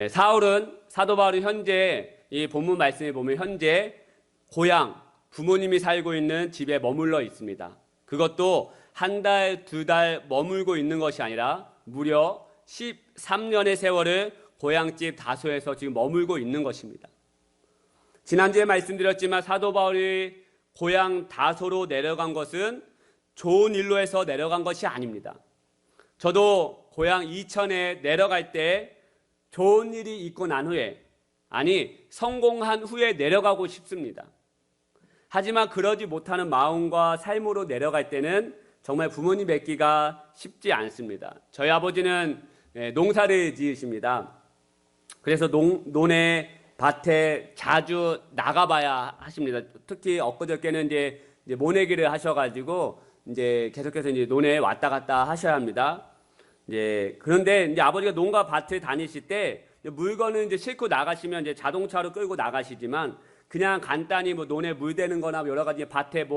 사울은 사도 바울이 현재 이 본문 말씀에 보면 현재 고향 부모님이 살고 있는 집에 머물러 있습니다. 그것도 한 달, 두 달 머물고 있는 것이 아니라 무려 13년의 세월을 고향집 다소에서 지금 머물고 있는 것입니다. 지난주에 말씀드렸지만 사도 바울이 고향 다소로 내려간 것은 좋은 일로 해서 내려간 것이 아닙니다. 저도 고향 이천에 내려갈 때 좋은 일이 있고 난 후에, 성공한 후에 내려가고 싶습니다. 하지만 그러지 못하는 마음과 삶으로 내려갈 때는 정말 부모님 뵙기가 쉽지 않습니다. 저희 아버지는 농사를 지으십니다. 그래서 논에 밭에 자주 나가봐야 하십니다. 특히 엊그저께는 이제 모내기를 하셔가지고 계속해서 논에 왔다 갔다 하셔야 합니다. 그런데 아버지가 농가 밭을 다니실 때 물건을 싣고 나가시면 자동차로 끌고 나가시지만 그냥 간단히 논에 물 대는 거나 여러 가지 밭에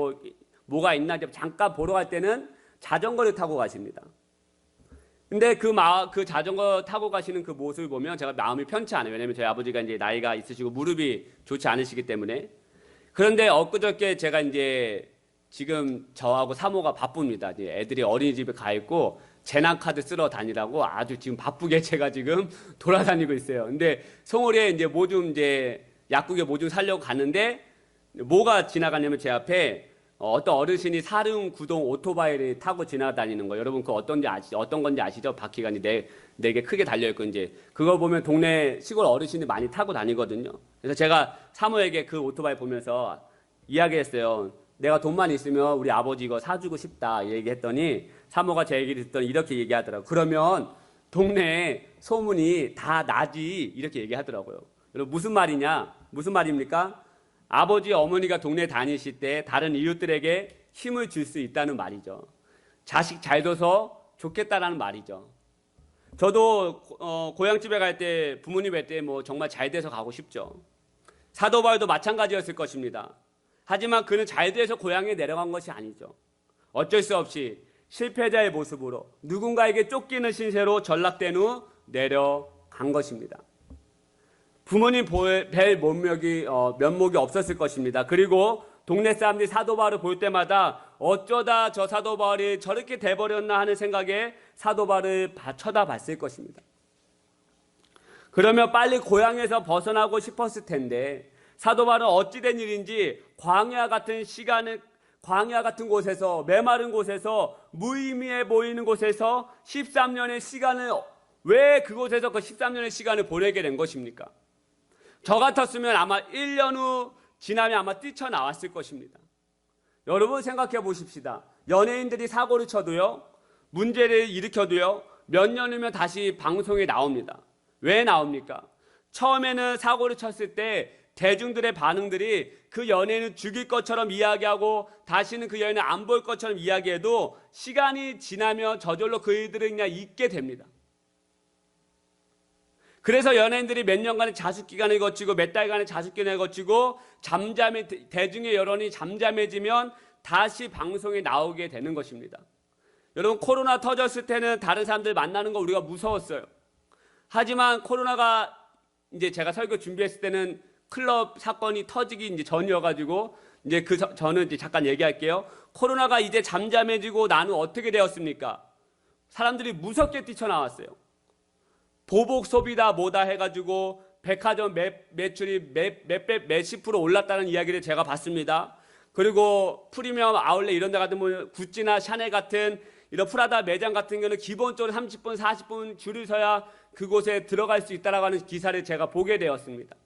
뭐가 있나 잠깐 보러 갈 때는 자전거를 타고 가십니다. 근데 그 자전거 타고 가시는 그 모습을 보면 제가 마음이 편치 않아요. 왜냐면 저희 아버지가 나이가 있으시고 무릎이 좋지 않으시기 때문에. 그런데 엊그저께 제가 지금 저하고 사모가 바쁩니다. 애들이 어린이집에 가 있고 재난카드 쓰러 다니라고 아주 지금 바쁘게 제가 지금 돌아다니고 있어요. 근데 송월에 뭐 좀 약국에 뭐 좀 사려고 가는데 뭐가 지나가냐면 제 앞에 어떤 어르신이 사륜 구동 오토바이를 타고 지나다니는 거. 여러분 어떤 건지 아시죠? 바퀴가 네 개 크게 달려 있고 그거 보면 동네 시골 어르신이 많이 타고 다니거든요. 그래서 제가 사모에게 그 오토바이 보면서 이야기했어요. 내가 돈만 있으면 우리 아버지 이거 사주고 싶다 얘기했더니 사모가 제 얘기를 듣더니 이렇게 얘기하더라고요. 그러면 동네에 소문이 다 나지 이렇게 얘기하더라고요. 여러분 무슨 말입니까? 아버지 어머니가 동네 다니실 때 다른 이웃들에게 힘을 줄 수 있다는 말이죠. 자식 잘 둬서 좋겠다라는 말이죠. 저도 고향집에 갈 때 부모님 뵐 때 정말 잘 돼서 가고 싶죠. 사도 바울도 마찬가지였을 것입니다. 하지만 그는 잘 돼서 고향에 내려간 것이 아니죠. 어쩔 수 없이 실패자의 모습으로 누군가에게 쫓기는 신세로 전락된 후 내려간 것입니다. 부모님 뵐 면목이 없었을 것입니다. 그리고 동네 사람들이 사도 바울을 볼 때마다 어쩌다 저 사도 바울이 저렇게 돼버렸나 하는 생각에 사도 바울을 쳐다봤을 것입니다. 그러면 빨리 고향에서 벗어나고 싶었을 텐데 사도 바울은 어찌된 일인지 광야 같은 곳에서 메마른 곳에서 무의미해 보이는 곳에서 13년의 시간을 왜 그곳에서 그 13년의 시간을 보내게 된 것입니까? 저 같았으면 아마 1년 후 지나면 아마 뛰쳐나왔을 것입니다. 여러분 생각해 보십시다. 연예인들이 사고를 쳐도요, 문제를 일으켜도요, 몇 년 후면 다시 방송에 나옵니다. 왜 나옵니까? 처음에는 사고를 쳤을 때 대중들의 반응들이 그 연예인을 죽일 것처럼 이야기하고 다시는 그 연예인을 안 볼 것처럼 이야기해도 시간이 지나면 저절로 그들은 그냥 잊게 됩니다. 그래서 연예인들이 몇 년간의 자숙기간을 거치고 몇 달간의 자숙기간을 거치고 대중의 여론이 잠잠해지면 다시 방송에 나오게 되는 것입니다. 여러분 코로나 터졌을 때는 다른 사람들 만나는 거 우리가 무서웠어요. 하지만 코로나가 제가 설교 준비했을 때는 클럽 사건이 터지기 전이어가지고 저는 잠깐 얘기할게요. 코로나가 이제 잠잠해지고 나는 어떻게 되었습니까? 사람들이 무섭게 뛰쳐나왔어요. 보복 소비다 뭐다 해가지고 백화점 매출이 몇십 프로 올랐다는 이야기를 제가 봤습니다. 그리고 프리미엄 아울렛 이런 데 같은 구찌나 샤넬 같은 이런 프라다 매장 같은 경우는 기본적으로 30분, 40분 줄을 서야 그곳에 들어갈 수 있다라고 하는 기사를 제가 보게 되었습니다.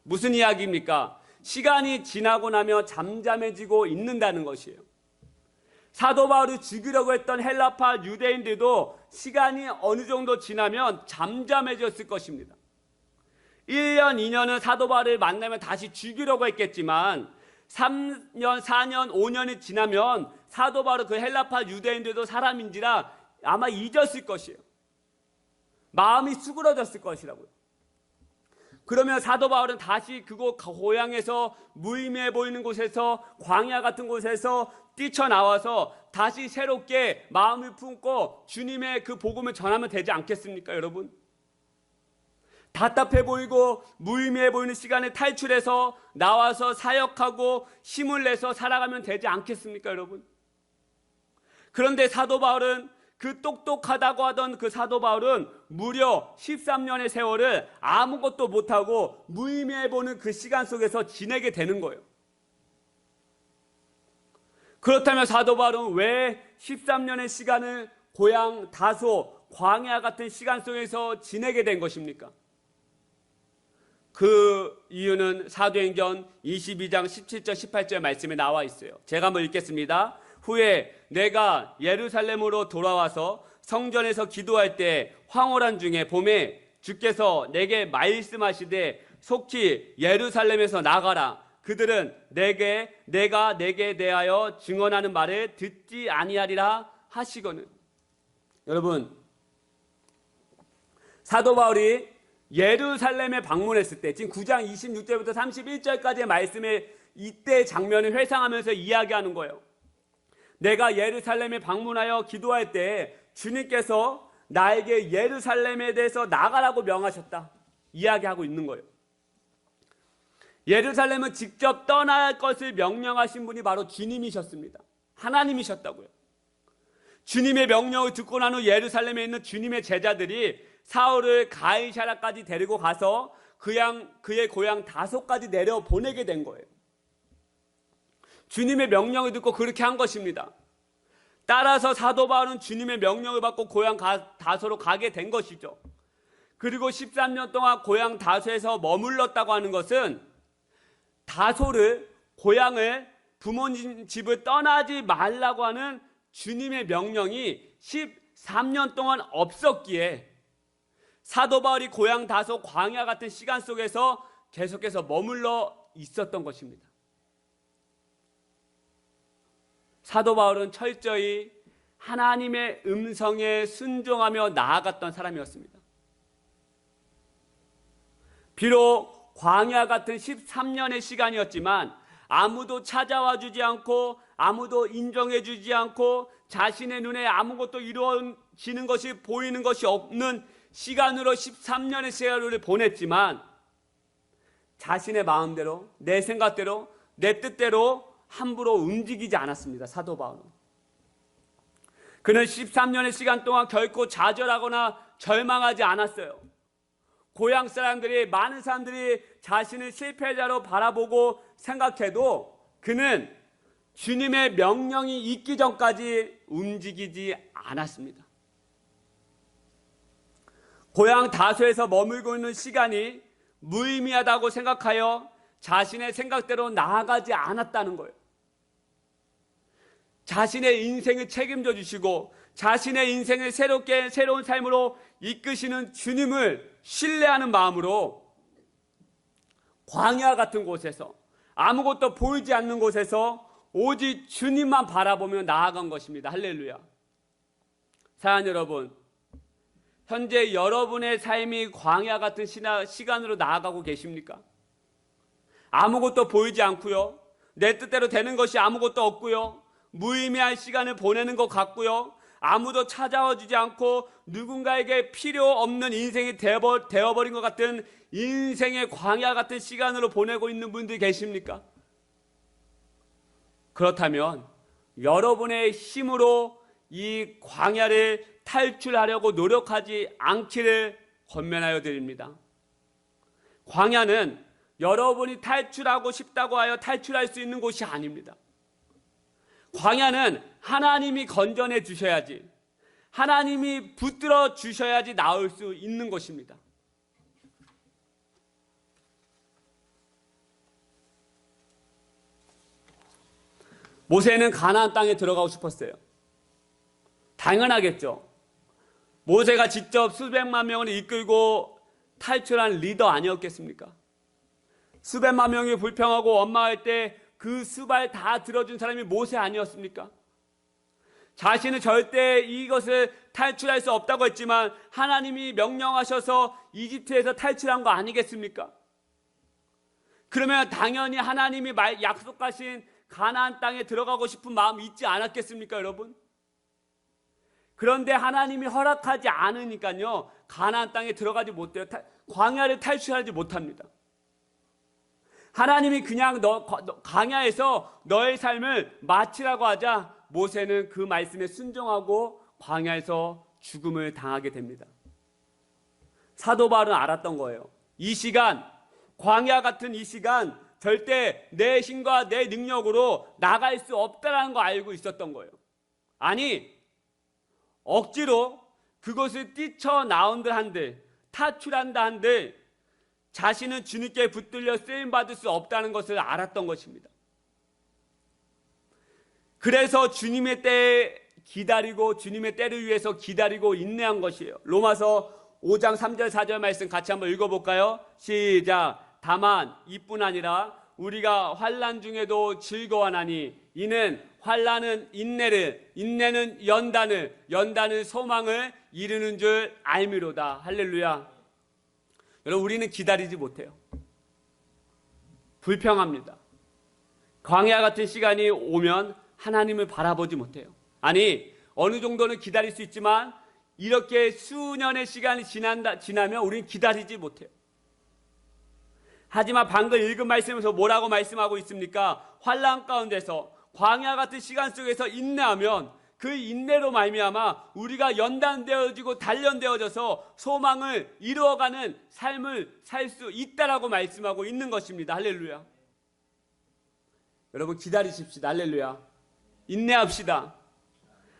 무슨 이야기입니까? 시간이 지나고 나면 잠잠해지고 있는다는 것이에요. 사도 바울을 죽이려고 했던 헬라파 유대인들도 시간이 어느 정도 지나면 잠잠해졌을 것입니다. 1년, 2년은 사도 바울을 만나면 다시 죽이려고 했겠지만 3년, 4년, 5년이 지나면 사도 바울 그 헬라파 유대인들도 사람인지라 아마 잊었을 것이에요. 마음이 수그러졌을 것이라고요. 그러면 사도 바울은 다시 그곳 고향에서 무의미해 보이는 곳에서 광야 같은 곳에서 뛰쳐나와서 다시 새롭게 마음을 품고 주님의 그 복음을 전하면 되지 않겠습니까, 여러분? 답답해 보이고 무의미해 보이는 시간에 탈출해서 나와서 사역하고 힘을 내서 살아가면 되지 않겠습니까, 여러분? 그런데 사도 바울은, 그 똑똑하다고 하던 그 사도 바울은 무려 13년의 세월을 아무것도 못하고 무의미해 보는 그 시간 속에서 지내게 되는 거예요. 그렇다면 사도 바울은 왜 13년의 시간을 고향 다소, 광야 같은 시간 속에서 지내게 된 것입니까? 그 이유는 사도행전 22장 17절 18절 말씀에 나와 있어요. 제가 한번 읽겠습니다. 후에 내가 예루살렘으로 돌아와서 성전에서 기도할 때 황홀한 중에 봄에 주께서 내게 말씀하시되 속히 예루살렘에서 나가라. 그들은 내가 내게 대하여 증언하는 말을 듣지 아니하리라 하시거늘. 여러분, 사도 바울이 예루살렘에 방문했을 때, 지금 9장 26절부터 31절까지의 말씀에 이때 장면을 회상하면서 이야기하는 거예요. 내가 예루살렘에 방문하여 기도할 때 주님께서 나에게 예루살렘에 대해서 나가라고 명하셨다, 이야기하고 있는 거예요. 예루살렘은 직접 떠날 것을 명령하신 분이 바로 주님이셨습니다. 하나님이셨다고요. 주님의 명령을 듣고 난 후 예루살렘에 있는 주님의 제자들이 사울을 가이사랴까지 데리고 가서 그의 고향 다소까지 내려 보내게 된 거예요. 주님의 명령을 듣고 그렇게 한 것입니다. 따라서 사도 바울은 주님의 명령을 받고 고향 다소로 가게 된 것이죠. 그리고 13년 동안 고향 다소에서 머물렀다고 하는 것은 다소를, 고향을, 부모님 집을 떠나지 말라고 하는 주님의 명령이 13년 동안 없었기에 사도 바울이 고향 다소, 광야 같은 시간 속에서 계속해서 머물러 있었던 것입니다. 사도 바울은 철저히 하나님의 음성에 순종하며 나아갔던 사람이었습니다. 비록 광야 같은 13년의 시간이었지만 아무도 찾아와 주지 않고 아무도 인정해 주지 않고 자신의 눈에 아무것도 이루어지는 것이 보이는 것이 없는 시간으로 13년의 시간을 보냈지만 자신의 마음대로, 내 생각대로, 내 뜻대로 함부로 움직이지 않았습니다. 사도 바울은. 그는 13년의 시간 동안 결코 좌절하거나 절망하지 않았어요. 고향 사람들이, 많은 사람들이 자신을 실패자로 바라보고 생각해도 그는 주님의 명령이 있기 전까지 움직이지 않았습니다. 고향 다소에서 머물고 있는 시간이 무의미하다고 생각하여 자신의 생각대로 나아가지 않았다는 거예요. 자신의 인생을 책임져 주시고 자신의 인생을 새로운 삶으로 이끄시는 주님을 신뢰하는 마음으로 광야 같은 곳에서, 아무것도 보이지 않는 곳에서 오직 주님만 바라보며 나아간 것입니다. 할렐루야. 사랑하는 여러분, 현재 여러분의 삶이 광야 같은 시간으로 나아가고 계십니까? 아무것도 보이지 않고요, 내 뜻대로 되는 것이 아무것도 없고요, 무의미한 시간을 보내는 것 같고요, 아무도 찾아와 주지 않고 누군가에게 필요 없는 인생이 되어버린 것 같은 인생의 광야 같은 시간으로 보내고 있는 분들이 계십니까? 그렇다면 여러분의 힘으로 이 광야를 탈출하려고 노력하지 않기를 권면하여 드립니다. 광야는 여러분이 탈출하고 싶다고 하여 탈출할 수 있는 곳이 아닙니다. 광야는 하나님이 건져내 주셔야지, 하나님이 붙들어 주셔야지 나올 수 있는 것입니다. 모세는 가나안 땅에 들어가고 싶었어요. 당연하겠죠. 모세가 직접 수백만 명을 이끌고 탈출한 리더 아니었겠습니까? 수백만 명이 불평하고 원망할 때 그 수발 다 들어준 사람이 모세 아니었습니까? 자신은 절대 이것을 탈출할 수 없다고 했지만 하나님이 명령하셔서 이집트에서 탈출한 거 아니겠습니까? 그러면 당연히 하나님이 약속하신 가나안 땅에 들어가고 싶은 마음이 있지 않았겠습니까, 여러분? 그런데 하나님이 허락하지 않으니까요, 가나안 땅에 들어가지 못해요. 광야를 탈출하지 못합니다. 하나님이 그냥 광야에서 너의 삶을 마치라고 하자 모세는 그 말씀에 순종하고 광야에서 죽음을 당하게 됩니다. 사도 바울은 알았던 거예요. 이 시간, 광야 같은 이 시간 절대 내 힘과 내 능력으로 나갈 수 없다는 거 알고 있었던 거예요. 아니, 억지로 그것을 뛰쳐나온들 한들, 탈출한다 한들 자신은 주님께 붙들려 쓰임받을 수 없다는 것을 알았던 것입니다. 그래서 주님의 때에 기다리고 주님의 때를 위해서 기다리고 인내한 것이에요. 로마서 5장 3절 4절 말씀 같이 한번 읽어볼까요? 시작. 다만 이뿐 아니라 우리가 환난 중에도 즐거워하나니 이는 환난은 인내를, 인내는 연단을, 연단은 소망을 이루는 줄 알미로다. 할렐루야. 여러분, 우리는 기다리지 못해요. 불평합니다. 광야 같은 시간이 오면 하나님을 바라보지 못해요. 아니, 어느 정도는 기다릴 수 있지만 이렇게 수년의 시간이 지나면 우리는 기다리지 못해요. 하지만 방금 읽은 말씀에서 뭐라고 말씀하고 있습니까? 환난 가운데서 광야 같은 시간 속에서 인내하면 그 인내로 말미암아 우리가 연단되어지고 단련되어져서 소망을 이루어가는 삶을 살 수 있다라고 말씀하고 있는 것입니다. 할렐루야. 여러분, 기다리십시다. 할렐루야. 인내합시다.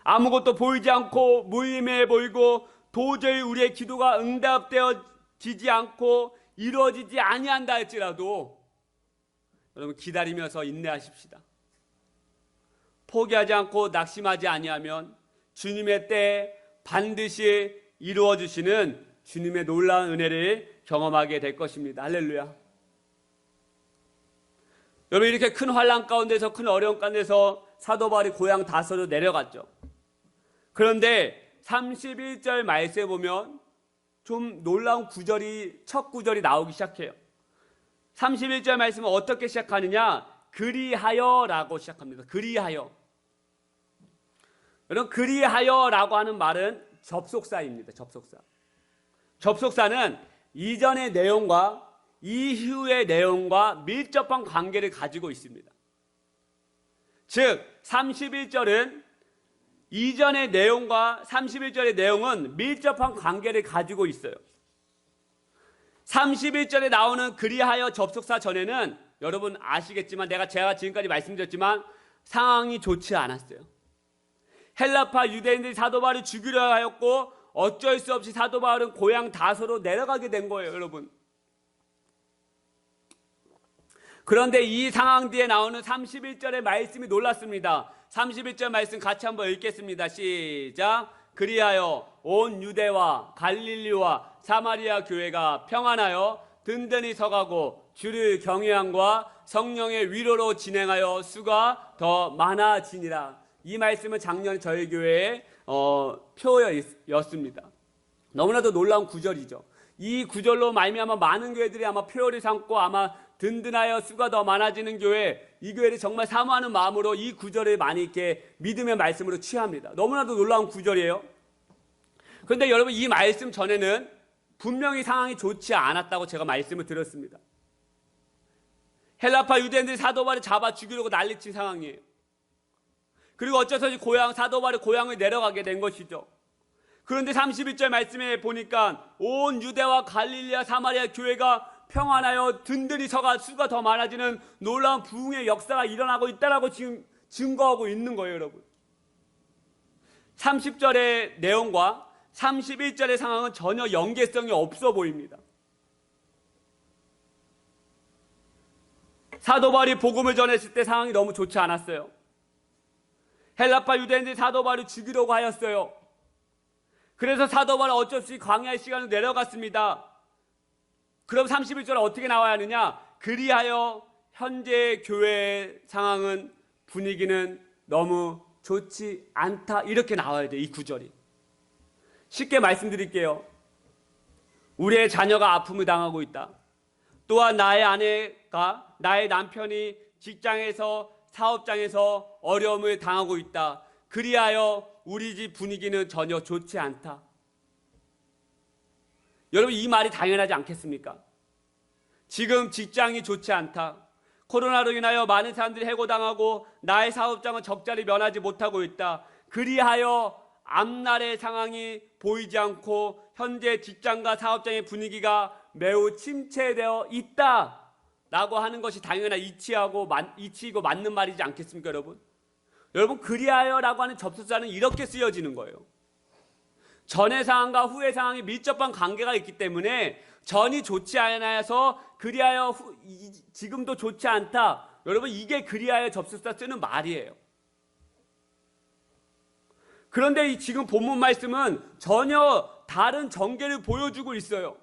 아무것도 보이지 않고 무의미해 보이고 도저히 우리의 기도가 응답되어지지 않고 이루어지지 아니한다 할지라도 여러분, 기다리면서 인내하십시다. 포기하지 않고 낙심하지 아니하면 주님의 때에 반드시 이루어주시는 주님의 놀라운 은혜를 경험하게 될 것입니다. 할렐루야. 여러분, 이렇게 큰 환난 가운데서, 큰 어려움 가운데서 사도 바울이 고향 다소로 내려갔죠. 그런데 31절 말씀에 보면 좀 놀라운 구절이, 첫 구절이 나오기 시작해요. 31절 말씀은 어떻게 시작하느냐? 그리하여라고 시작합니다. 그리하여. 여러분, 그리하여라고 하는 말은 접속사입니다. 접속사. 접속사는 이전의 내용과 이후의 내용과 밀접한 관계를 가지고 있습니다. 즉 31절은 이전의 내용과 31절의 내용은 밀접한 관계를 가지고 있어요. 31절에 나오는 그리하여 접속사 전에는 여러분 아시겠지만 제가 지금까지 말씀드렸지만 상황이 좋지 않았어요. 헬라파 유대인들이 사도 바울을 죽이려 하였고 어쩔 수 없이 사도 바울은 고향 다소로 내려가게 된 거예요, 여러분. 그런데 이 상황 뒤에 나오는 31절의 말씀이 놀랐습니다. 31절 말씀 같이 한번 읽겠습니다. 시작. 그리하여 온 유대와 갈릴리와 사마리아 교회가 평안하여 든든히 서가고 주를 경외함과 성령의 위로로 진행하여 수가 더 많아지니라. 이 말씀은 작년 저희 교회의 표였습니다. 너무나도 놀라운 구절이죠. 이 구절로 말미암아 많은 교회들이 아마 표를 삼고 아마 든든하여 수가 더 많아지는 교회, 이 교회를 정말 사모하는 마음으로 이 구절을 많이 이렇게 믿음의 말씀으로 취합니다. 너무나도 놀라운 구절이에요. 그런데 여러분, 이 말씀 전에는 분명히 상황이 좋지 않았다고 제가 말씀을 드렸습니다. 헬라파 유대인들이 사도 바울을 잡아 죽이려고 난리친 상황이에요. 그리고 어째서인지 사도 바울이 고향을 내려가게 된 것이죠. 그런데 31절 말씀에 보니까 온 유대와 갈릴리아 사마리아 교회가 평안하여 든든히 서가 수가 더 많아지는 놀라운 부흥의 역사가 일어나고 있다라고 지금 증거하고 있는 거예요, 여러분. 30절의 내용과 31절의 상황은 전혀 연계성이 없어 보입니다. 사도 바울이 복음을 전했을 때 상황이 너무 좋지 않았어요. 헬라파 유대인들이 사도 바울을 죽이려고 하였어요. 그래서 사도 바울은 어쩔 수 없이 광야의 시간으로 내려갔습니다. 그럼 31절에 어떻게 나와야 하느냐? 그리하여 현재 교회의 상황은, 분위기는 너무 좋지 않다, 이렇게 나와야 돼요. 이 구절이. 쉽게 말씀드릴게요. 우리의 자녀가 아픔을 당하고 있다. 또한 나의 아내가, 나의 남편이 직장에서, 사업장에서 어려움을 당하고 있다. 그리하여 우리 집 분위기는 전혀 좋지 않다. 여러분, 이 말이 당연하지 않겠습니까? 지금 직장이 좋지 않다. 코로나로 인하여 많은 사람들이 해고당하고 나의 사업장은 적자를 면하지 못하고 있다. 그리하여 앞날의 상황이 보이지 않고 현재 직장과 사업장의 분위기가 매우 침체되어 있다 라고 하는 것이 당연한 이치이고 맞는 말이지 않겠습니까, 여러분? 여러분, 그리하여 라고 하는 접속사는 이렇게 쓰여지는 거예요. 전의 상황과 후의 상황이 밀접한 관계가 있기 때문에 전이 좋지 않아서 그리하여 지금도 좋지 않다. 여러분, 이게 그리하여 접속사 쓰는 말이에요. 그런데 이 지금 본문 말씀은 전혀 다른 전개를 보여주고 있어요.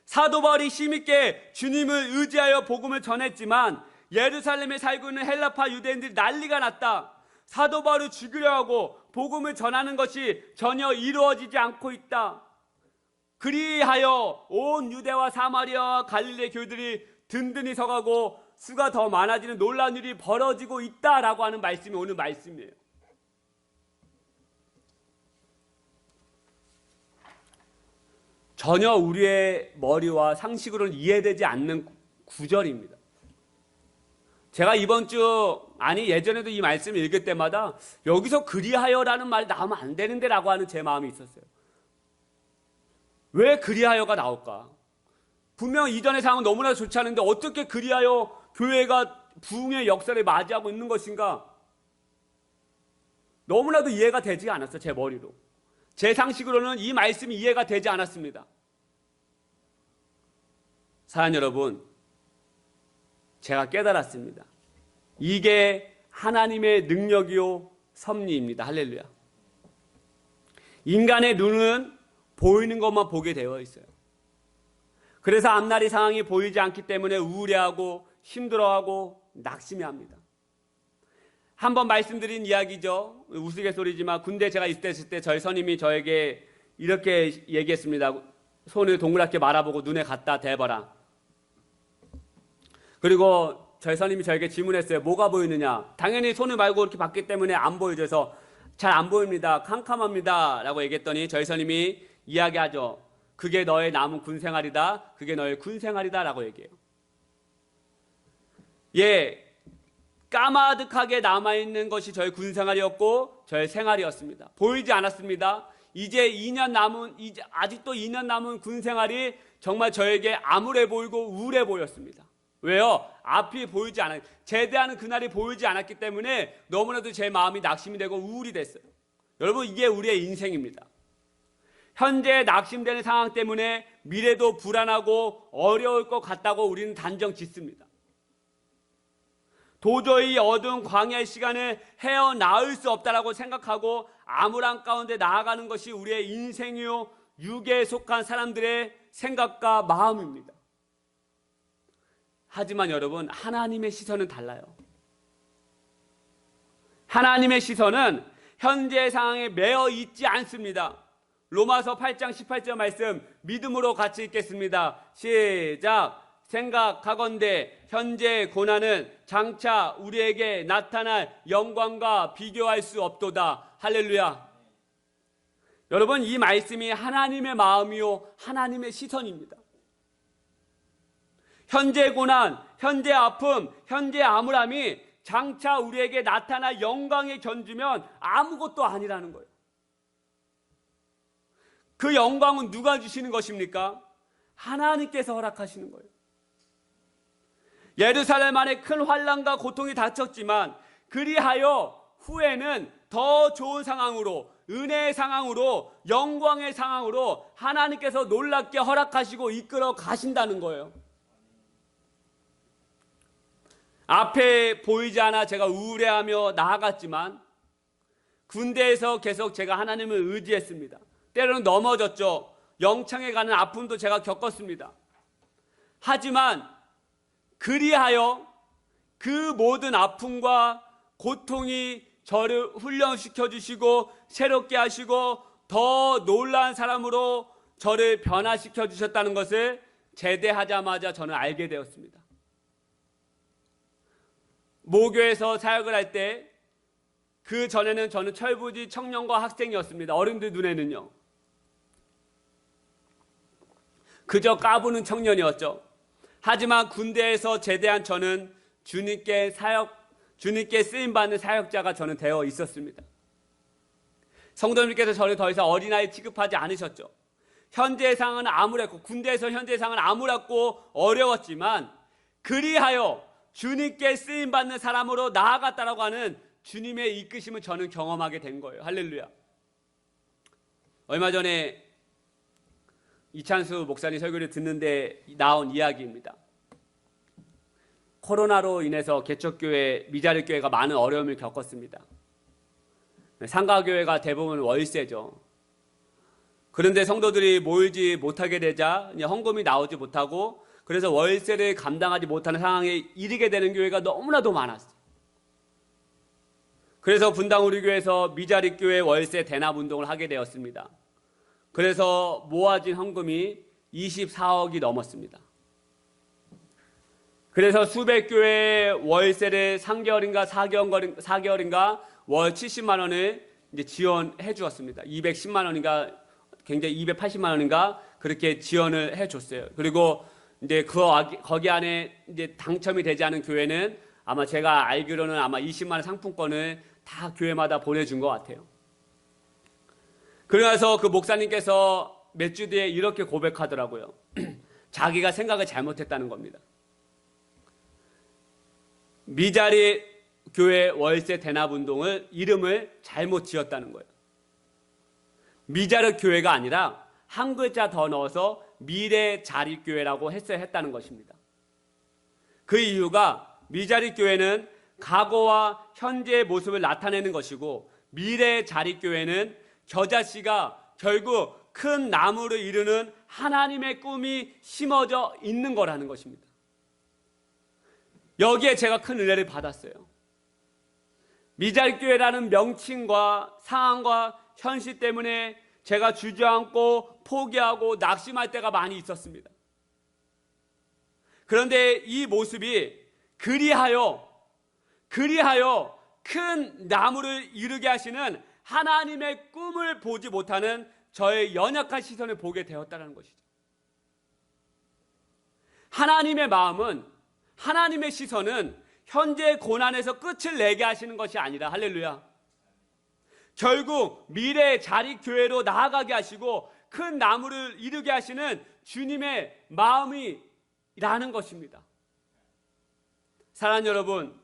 사도 바울이 힘있게 주님을 의지하여 복음을 전했지만 예루살렘에 살고 있는 헬라파 유대인들이 난리가 났다. 사도 바울을 죽이려 하고 복음을 전하는 것이 전혀 이루어지지 않고 있다. 그리하여 온 유대와 사마리아와 갈릴레 교회들이 든든히 서가고 수가 더 많아지는 놀라운 일이 벌어지고 있다라고 하는 말씀이 오늘 말씀이에요. 전혀 우리의 머리와 상식으로는 이해되지 않는 구절입니다. 제가 이번 주, 예전에도 이 말씀을 읽을 때마다 여기서 그리하여라는 말이 나오면 안 되는데 라고 하는 제 마음이 있었어요. 왜 그리하여가 나올까? 분명 이전의 상황은 너무나 좋지 않은데 어떻게 그리하여 교회가 부흥의 역사를 맞이하고 있는 것인가? 너무나도 이해가 되지 않았어요, 제 머리로. 제 상식으로는 이 말씀이 이해가 되지 않았습니다. 사랑하는 여러분, 제가 깨달았습니다. 이게 하나님의 능력이요 섭리입니다. 할렐루야. 인간의 눈은 보이는 것만 보게 되어 있어요. 그래서 앞날의 상황이 보이지 않기 때문에 우울해하고 힘들어하고 낙심해합니다. 한번 말씀드린 이야기죠. 우스갯소리지만 군대 제가 있을 때 저희 선임이 저에게 이렇게 얘기했습니다. 손을 동그랗게 말아보고 눈에 갖다 대봐라. 그리고 저희 선임이 저에게 질문했어요. 뭐가 보이느냐? 당연히 손을 말고 이렇게 봤기 때문에 안 보이죠. 그래서 잘 안 보입니다. 캄캄합니다. 라고 얘기했더니 저희 선임이 이야기하죠. 그게 너의 남은 군생활이다. 그게 너의 군생활이다. 라고 얘기해요. 예, 까마득하게 남아있는 것이 저의 군생활이었고 저의 생활이었습니다. 보이지 않았습니다. 아직도 2년 남은 군생활이 정말 저에게 암울해 보이고 우울해 보였습니다. 왜요? 앞이 보이지 않아요. 제대하는 그날이 보이지 않았기 때문에 너무나도 제 마음이 낙심이 되고 우울이 됐어요. 여러분, 이게 우리의 인생입니다. 현재 낙심되는 상황 때문에 미래도 불안하고 어려울 것 같다고 우리는 단정 짓습니다. 도저히 어두운 광야의 시간을 헤어나올 수 없다라고 생각하고 암울한 가운데 나아가는 것이 우리의 인생이요 육에 속한 사람들의 생각과 마음입니다. 하지만 여러분, 하나님의 시선은 달라요. 하나님의 시선은 현재 상황에 매여 있지 않습니다. 로마서 8장 18절 말씀 믿음으로 같이 읽겠습니다. 시작. 생각하건대 현재 고난은 장차 우리에게 나타날 영광과 비교할 수 없도다. 할렐루야. 여러분, 이 말씀이 하나님의 마음이요 하나님의 시선입니다. 현재 고난, 현재 아픔, 현재 암울함이 장차 우리에게 나타날 영광에 견주면 아무것도 아니라는 거예요. 그 영광은 누가 주시는 것입니까? 하나님께서 허락하시는 거예요. 예루살렘 안에 큰 환난과 고통이 닥쳤지만 그리하여 후에는 더 좋은 상황으로, 은혜의 상황으로, 영광의 상황으로 하나님께서 놀랍게 허락하시고 이끌어 가신다는 거예요. 앞에 보이지 않아 제가 우울해하며 나아갔지만 군대에서 계속 제가 하나님을 의지했습니다. 때로는 넘어졌죠. 영창에 가는 아픔도 제가 겪었습니다. 하지만 그리하여 그 모든 아픔과 고통이 저를 훈련시켜 주시고 새롭게 하시고 더 놀라운 사람으로 저를 변화시켜 주셨다는 것을 제대하자마자 저는 알게 되었습니다. 모교에서 사역을 할 때 그 전에는 저는 철부지 청년과 학생이었습니다. 어른들 눈에는요. 그저 까부는 청년이었죠. 하지만 군대에서 제대한 저는 주님께 쓰임받는 사역자가 저는 되어 있었습니다. 성도님께서 저를 더 이상 어린아이 취급하지 않으셨죠. 현재의 상황은 암울했고, 군대에서 현재의 상황은 암울했고 어려웠지만, 그리하여 주님께 쓰임받는 사람으로 나아갔다라고 하는 주님의 이끄심을 저는 경험하게 된 거예요. 할렐루야. 얼마 전에 이찬수 목사님 설교를 듣는데 나온 이야기입니다. 코로나로 인해서 개척교회, 미자립교회가 많은 어려움을 겪었습니다. 상가교회가 대부분 월세죠. 그런데 성도들이 모이지 못하게 되자 헌금이 나오지 못하고, 그래서 월세를 감당하지 못하는 상황에 이르게 되는 교회가 너무나도 많았어요. 그래서 분당 우리 교회에서 미자립교회 월세 대납 운동을 하게 되었습니다. 그래서 모아진 헌금이 24억이 넘었습니다. 그래서 수백 교회의 월세를 3개월인가 4개월인가 월 70만 원을 이제 지원해 주었습니다. 210만 원인가 굉장히 280만 원인가 그렇게 지원을 해 줬어요. 그리고 이제 거기 안에 이제 당첨이 되지 않은 교회는 아마 제가 알기로는 아마 20만 원 상품권을 다 교회마다 보내준 것 같아요. 그러면서 그 목사님께서 몇 주 뒤에 이렇게 고백하더라고요. 자기가 생각을 잘못했다는 겁니다. 미자리 교회 월세 대납 운동을 이름을 잘못 지었다는 거예요. 미자리 교회가 아니라 한 글자 더 넣어서 미래자립교회라고 했다는 것입니다. 그 이유가 미자리 교회는 과거와 현재의 모습을 나타내는 것이고, 미래자립교회는 겨자씨가 결국 큰 나무를 이루는 하나님의 꿈이 심어져 있는 거라는 것입니다. 여기에 제가 큰 은혜를 받았어요. 미자립교회라는 명칭과 상황과 현실 때문에 제가 주저앉고 포기하고 낙심할 때가 많이 있었습니다. 그런데 이 모습이 그리하여 큰 나무를 이루게 하시는 하나님의 꿈을 보지 못하는 저의 연약한 시선을 보게 되었다는 것이죠. 하나님의 마음은, 하나님의 시선은 현재의 고난에서 끝을 내게 하시는 것이 아니라, 할렐루야, 결국 미래의 자립교회로 나아가게 하시고 큰 나무를 이루게 하시는 주님의 마음이라는 것입니다. 사랑하는 여러분,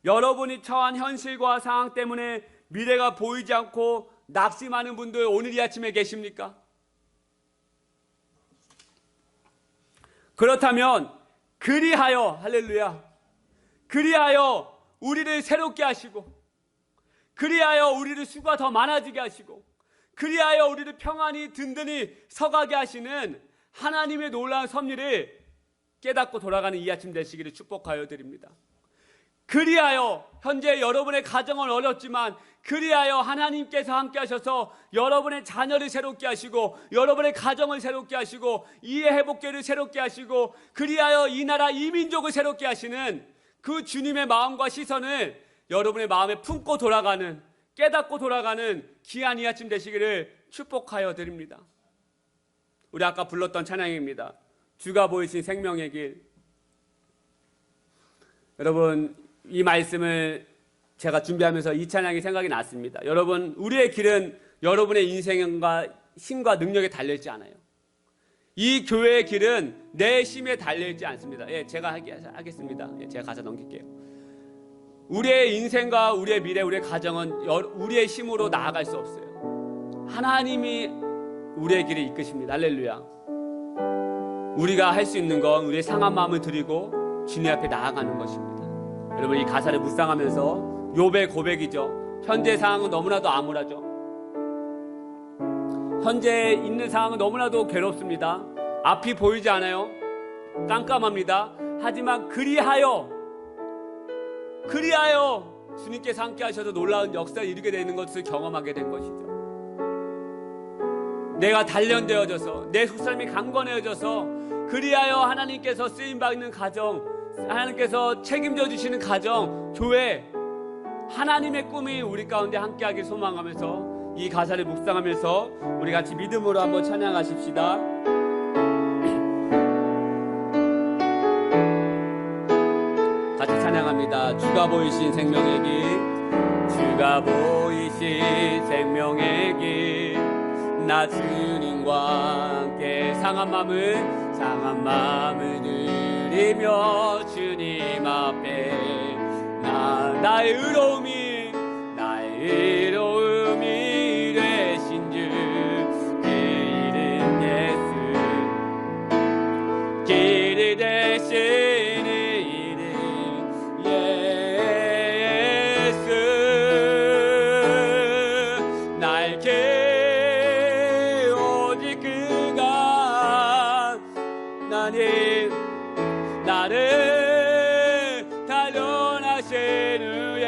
여러분이 처한 현실과 상황 때문에 미래가 보이지 않고 낙심하는 분들 오늘 이 아침에 계십니까? 그렇다면 그리하여, 할렐루야, 그리하여 우리를 새롭게 하시고, 그리하여 우리를 수가 더 많아지게 하시고, 그리하여 우리를 평안히 든든히 서가게 하시는 하나님의 놀라운 섭리를 깨닫고 돌아가는 이 아침 되시기를 축복하여 드립니다. 그리하여 현재 여러분의 가정은 어렵지만, 그리하여 하나님께서 함께 하셔서 여러분의 자녀를 새롭게 하시고, 여러분의 가정을 새롭게 하시고, 이해 회복교를 새롭게 하시고, 그리하여 이 나라 이 민족을 새롭게 하시는 그 주님의 마음과 시선을 여러분의 마음에 품고 돌아가는, 깨닫고 돌아가는 귀한 이 아침 되시기를 축복하여 드립니다. 우리 아까 불렀던 찬양입니다. 주가 보이신 생명의 길. 여러분, 이 말씀을 제가 준비하면서 이 찬양이 생각이 났습니다. 여러분, 우리의 길은 여러분의 인생과 힘과 능력에 달려있지 않아요. 이 교회의 길은 내 힘에 달려있지 않습니다. 제가 하겠습니다. 제가 가사 넘길게요. 우리의 인생과 우리의 미래, 우리의 가정은 우리의 힘으로 나아갈 수 없어요. 하나님이 우리의 길을 이끄십니다. 할렐루야. 우리가 할 수 있는 건 우리의 상한 마음을 드리고 주님 앞에 나아가는 것입니다. 여러분, 이 가사를 묵상하면서 욥의 고백이죠. 현재 상황은 너무나도 암울하죠. 현재 있는 상황은 너무나도 괴롭습니다. 앞이 보이지 않아요. 깜깜합니다. 하지만 그리하여 주님께서 함께 하셔서 놀라운 역사를 이루게 되는 것을 경험하게 된 것이죠. 내가 단련되어져서, 내 속사람이 강건해져서, 그리하여 하나님께서 쓰임받는 가정, 하나님께서 책임져 주시는 가정, 교회, 하나님의 꿈이 우리 가운데 함께하길 소망하면서 이 가사를 묵상하면서 우리 같이 믿음으로 한번 찬양하십시다. 같이 찬양합니다. 주가 보이신 생명의 길, 주가 보이신 생명의 길, 나 주님과 함께 상한 마음을 드리며 주님 앞에 나의 의로움이 되신 주, 그 이름 예수, 길이 되시는 이름 예수. 날개 오직 그가 나를 단련하신 후에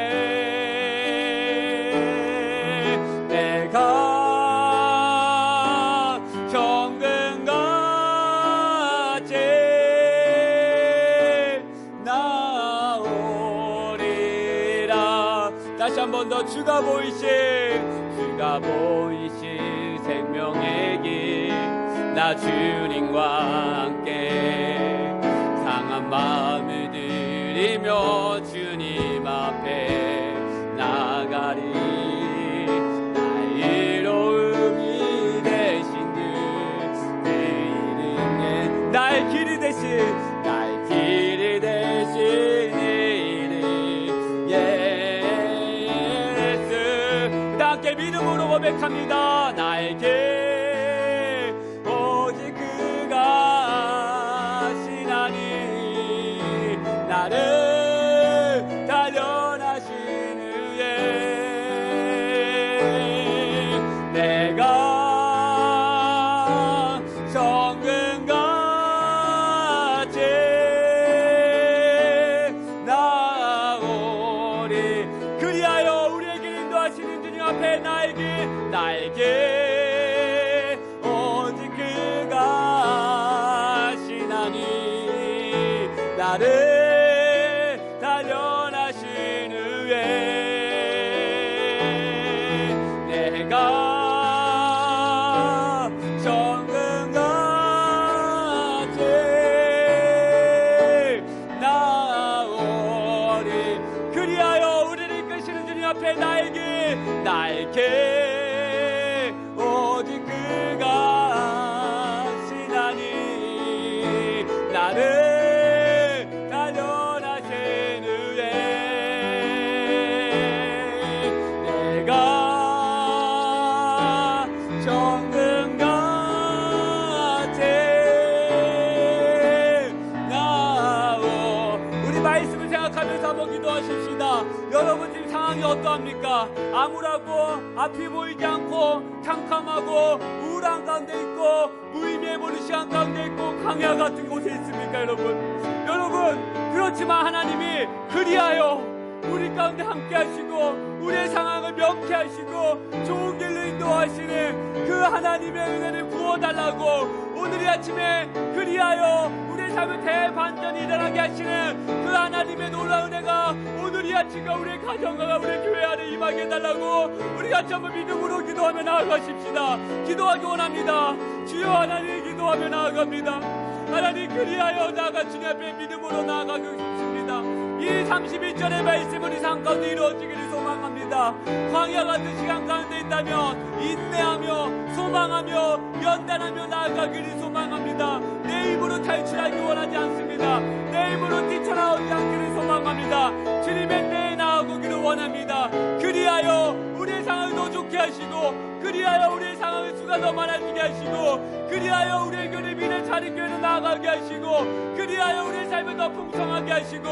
내가 정금같이 나오리라. 다시 한 번 더 주가 보이신 생명의 길, 나 주님과 함께 상한 마음을 드리며 주님 앞에 나가리. 나의 의로움이 되신 주, 내 이름에 나의 길이 되신 이름 예수. 다 함께 믿음으로 고백합니다. 나에게 오직 그가 신하니 나를 단련하신 후에 내가 정금같이 나오리. 그리하여 우리에게 인도하시는 주님 앞에 나에게 오직 그가 신하니 나를 단련하신 후에 내가 정금같이 나오리. 그리하여 우리를 이끄시는 주님 앞에 나에게 오직 그가 신하니 나를 단련하신 후에 내가 정금같이 나오. 우리 말씀을 생각하면서 한번 기도하십시다. 여러분 지금 상황이 어떠합니까? 암울하고 앞이 보이지 않고 캄캄하고 우울한 가운데 있고 무의미해 보는 시간 가운데 있고 광야 같은 곳에 있습니까? 여러분 그렇지만 하나님이 그리하여 우리 가운데 함께 하시고 우리의 상황을 명쾌하시고 좋은 길로 인도하시는 그 하나님의 은혜를 부어달라고 오늘 이 아침에 그리하여 우리의 삶을 대반전이 일어나게 하시는 그 하나님의 놀라운 은혜가 오늘 이 아침과 우리의 가정과 우리의 교회 안에 임하게 해달라고 우리 같이 한번 믿음으로 기도하며 나아가십시다. 기도하기 원합니다. 주여 하나님 기도하며 나아갑니다. 하나님 그리하여 나아가 주님 앞에 믿음으로 나아가고 싶습니다. 이 31절의 말씀 우리 삶 가운데 이루어지기를 소망합니다. 광야 같은 시간 가운데 있다면 인내하며 소망하며 연단하며 나아가기를 소망합니다. 내 힘으로 탈출하기 원하지 않습니다. 내 힘으로 뛰쳐나오지 않기를 소망합니다. 주님의 내에 나아가기를 원합니다. 그리하여 우리의 상황을 더 좋게 하시고 그리하여 우리의 상황을 수가 더 많아지게 하시고 그리하여 우리의 교회 미래 자리교회로 나아가게 하시고 그리하여 우리의 삶을 더 풍성하게 하시고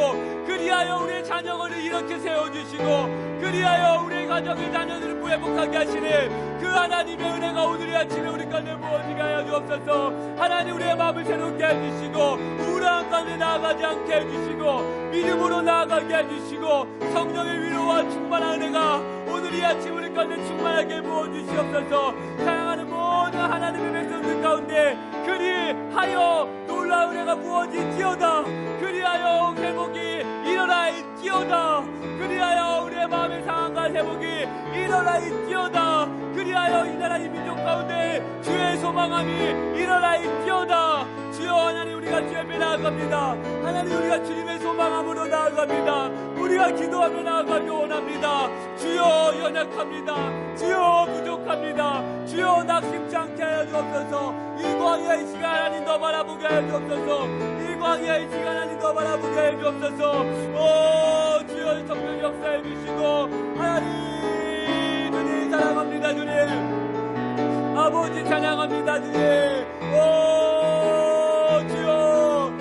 그리하여 우리의 자녀를 이렇게 세워주시고 그리하여 우리의 가정의 자녀들을 회복하게 하시는 그 하나님의 은혜가 오늘 이 아침에 우리 가운데 부어지게 하여 주옵소서. 하나님 우리의 마음을 새롭게 해주시고 우울한 가운데 나아가지 않게 해주시고 믿음으로 나아가게 해주시고 성령의 위로와 충만한 은혜가 오늘 이 아침 우리 가운데 충만하게 부어주시옵소서. 사랑하는 모든 하나님의 백성들 가운데 그리하여 놀라운 은혜가 부어질지어다. 그리하여 회복이 일어날지어다. 있지어다. 그리하여 우리의 마음의 상함과 회복이 일어나 있지어다. 그리하여 이 나라 이 민족 가운데 주의 소망함이 일어나 있지어다. 주여 하나님, 우리가 주 앞에 나아갑니다. 하나님, 우리가 주님의 소망함으로 나아갑니다. 우리가 기도하며 나아가며 원합니다. 주여 연약합니다. 주여 부족합니다. 주여 낙심치 않게 하여 주옵소서. 이 광야의 시간 하나님 더 바라보게 하여 주옵소서. 이 광야의 시간 하나님 더 바라보게 하여 주옵소서. 오 주여 성령 역사해 주시고, 하나님 주님 사랑합니다. 주님 아버지 찬양합니다. 주님 주여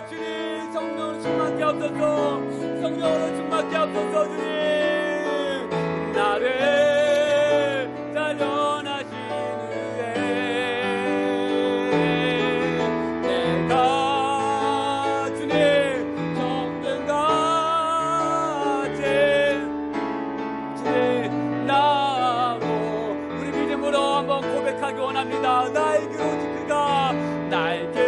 주님 성령으로 충만케 하옵소서. 성령으로 충만케 하옵소서. 주님 나를 단련하신 후에 내가 주님 정든같이 주님 나고 우리 믿음으로 한번 고백하기 원합니다. 나에게 오직 그가 나에게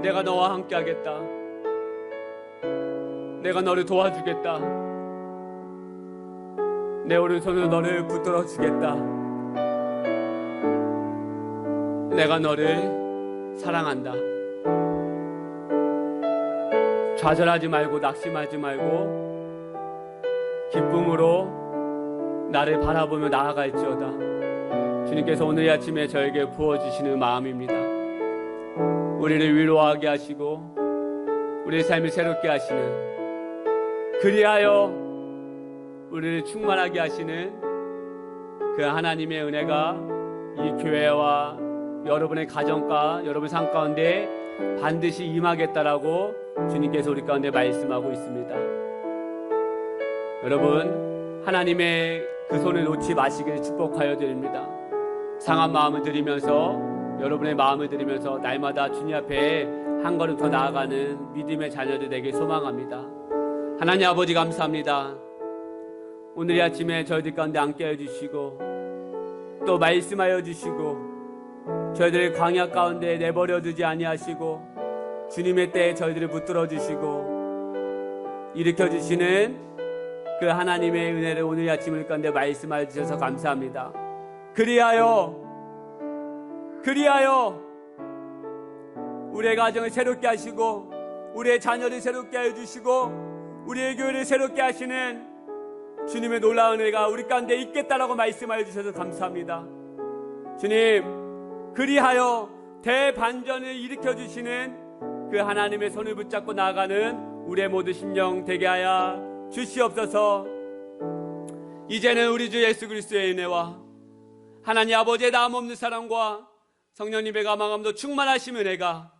내가 너와 함께 하겠다. 내가 너를 도와주겠다. 내 오른손으로 너를 붙들어 주겠다. 내가 너를 사랑한다. 좌절하지 말고 낙심하지 말고 기쁨으로 나를 바라보며 나아갈지어다. 주님께서 오늘 아침에 저에게 부어주시는 마음입니다. 우리를 위로하게 하시고 우리의 삶을 새롭게 하시는, 그리하여 우리를 충만하게 하시는 그 하나님의 은혜가 이 교회와 여러분의 가정과 여러분 삶 가운데 반드시 임하겠다라고 주님께서 우리 가운데 말씀하고 있습니다. 여러분, 하나님의 그 손을 놓지 마시기를 축복하여 드립니다. 상한 마음을 드리면서, 여러분의 마음을 드리면서 날마다 주님 앞에 한 걸음 더 나아가는 믿음의 자녀들 되길 소망합니다. 하나님 아버지 감사합니다. 오늘 이 아침에 저희들 가운데 함께 해주시고 또 말씀하여 주시고 저희들의 광야 가운데 내버려 두지 아니하시고 주님의 때에 저희들을 붙들어 주시고 일으켜 주시는 그 하나님의 은혜를 오늘 이 아침 우리 가운데 말씀하여 주셔서 감사합니다. 그리하여 우리의 가정을 새롭게 하시고 우리의 자녀를 새롭게 해주시고 우리의 교회를 새롭게 하시는 주님의 놀라운 은혜가 우리 가운데 있겠다라고 말씀하여 주셔서 감사합니다. 주님, 그리하여 대반전을 일으켜 주시는 그 하나님의 손을 붙잡고 나아가는 우리의 모든 심령 되게 하여 주시옵소서. 이제는 우리 주 예수 그리스도의 은혜와 하나님 아버지의 다함없는 사랑과 성령님의 감화감도 충만하신 은혜가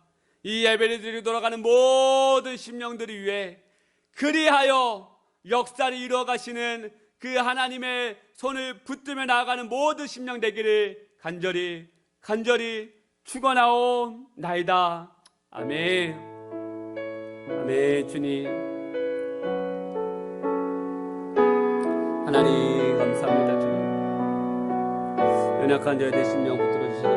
이 예배를 드리고 돌아가는 모든 심령들을 위해 그리하여 역사를 이루어 가시는 그 하나님의 손을 붙들며 나아가는 모든 심령 되기를 간절히 축원하옵나이다. 아멘. 아멘. 주님 하나님 감사합니다. 주님 연약한 저희들 심령 붙들어 주시옵소서.